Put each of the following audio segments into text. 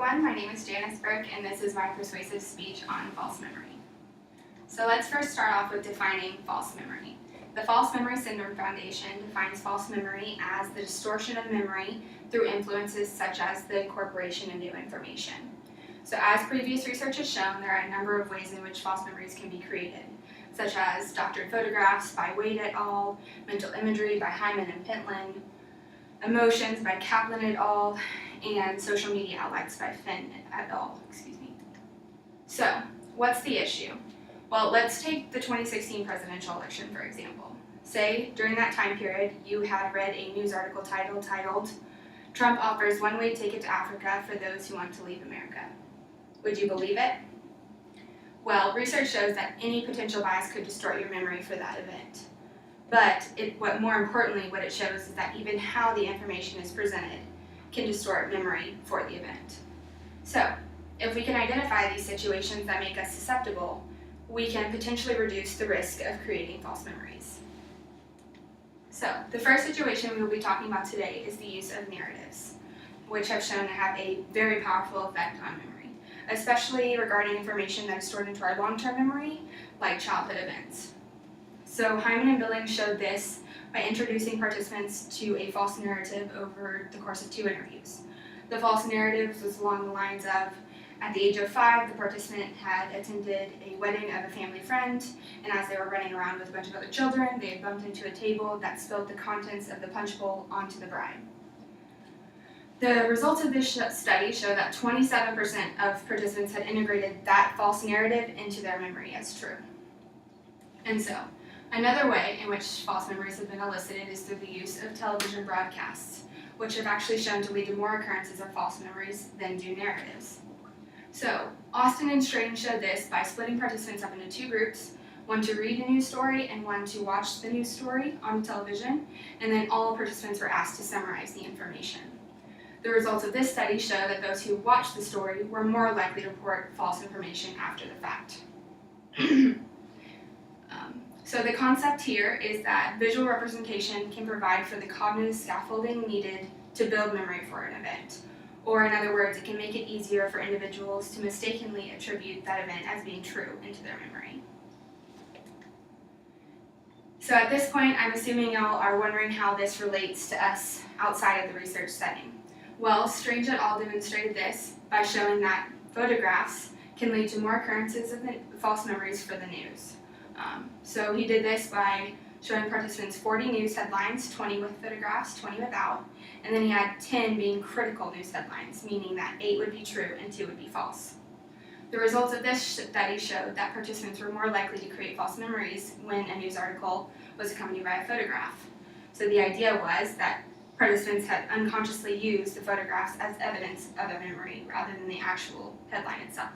Everyone, my name is Janice Burke, and this is my persuasive speech on false memory. So let's first start off with defining false memory. The False Memory Syndrome Foundation defines false memory as the distortion of memory through influences such as the incorporation of new information. So as previous research has shown, there are a number of ways in which false memories can be created, such as doctored photographs by Wade et al., mental imagery by Hyman and Pentland, emotions by Kaplan et al., and social media outlets by Finn et al. So, what's the issue? Well, let's take the 2016 presidential election, for example. Say, during that time period, you had read a news article titled, "Trump offers one-way ticket to Africa for those who want to leave America." Would you believe it? Well, research shows that any potential bias could distort your memory for that event. But more importantly, what it shows is that even how the information is presented can distort memory for the event. So, if we can identify these situations that make us susceptible, we can potentially reduce the risk of creating false memories. So, the first situation we will be talking about today is the use of narratives, which have shown to have a very powerful effect on memory, especially regarding information that is stored into our long-term memory, like childhood events. So Hyman and Billings showed this by introducing participants to a false narrative over the course of 2 interviews. The false narrative was along the lines of, at the age of 5, the participant had attended a wedding of a family friend, and as they were running around with a bunch of other children, they had bumped into a table that spilled the contents of the punch bowl onto the bride. The results of this study show that 27% of participants had integrated that false narrative into their memory as true. And so, another way in which false memories have been elicited is through the use of television broadcasts, which have actually shown to lead to more occurrences of false memories than do narratives. So, Austin and Strange showed this by splitting participants up into 2 groups, one to read a news story and one to watch the news story on television, and then all participants were asked to summarize the information. The results of this study show that those who watched the story were more likely to report false information after the fact. So the concept here is that visual representation can provide for the cognitive scaffolding needed to build memory for an event. Or in other words, it can make it easier for individuals to mistakenly attribute that event as being true into their memory. So at this point, I'm assuming y'all are wondering how this relates to us outside of the research setting. Well, Strange et al. Demonstrated this by showing that photographs can lead to more occurrences of false memories for the news. So he did this by showing participants 40 news headlines, 20 with photographs, 20 without, and then he had 10 being critical news headlines, meaning that 8 would be true and 2 would be false. The results of this study showed that participants were more likely to create false memories when a news article was accompanied by a photograph. So the idea was that participants had unconsciously used the photographs as evidence of a memory rather than the actual headline itself.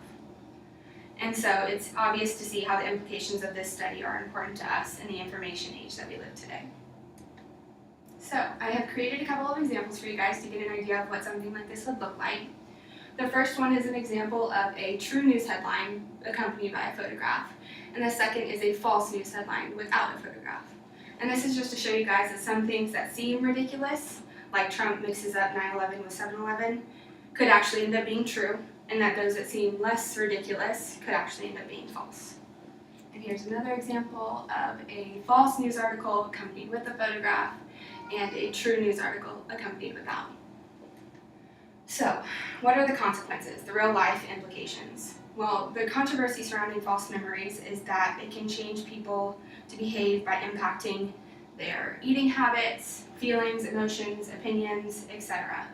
And so it's obvious to see how the implications of this study are important to us in the information age that we live today. So I have created a couple of examples for you guys to get an idea of what something like this would look like. The first one is an example of a true news headline accompanied by a photograph, and the second is a false news headline without a photograph. And this is just to show you guys that some things that seem ridiculous, like Trump mixes up 9/11 with 7/11, could actually end up being true, and that those that seem less ridiculous could actually end up being false. And here's another example of a false news article accompanied with a photograph and a true news article accompanied without. So, what are the consequences, the real life implications? Well, the controversy surrounding false memories is that it can change people to behave by impacting their eating habits, feelings, emotions, opinions, etc.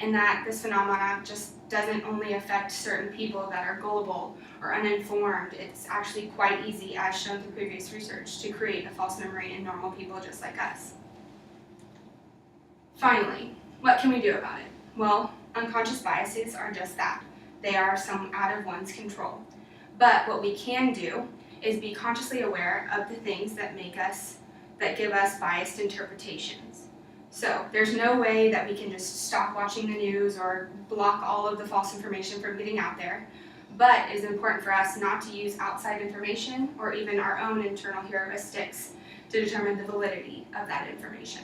And that this phenomenon just doesn't only affect certain people that are gullible or uninformed. It's actually quite easy, as shown through previous research, to create a false memory in normal people just like us. Finally, what can we do about it? Well, unconscious biases are just that. They are some out of one's control. But what we can do is be consciously aware of the things that give us biased interpretations. So there's no way that we can just stop watching the news or block all of the false information from getting out there, but it is important for us not to use outside information or even our own internal heuristics to determine the validity of that information.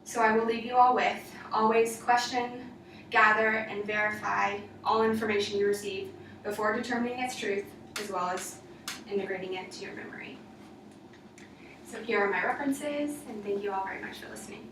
So I will leave you all with, always question, gather, and verify all information you receive before determining its truth, as well as integrating it to your memory. So here are my references, and thank you all very much for listening.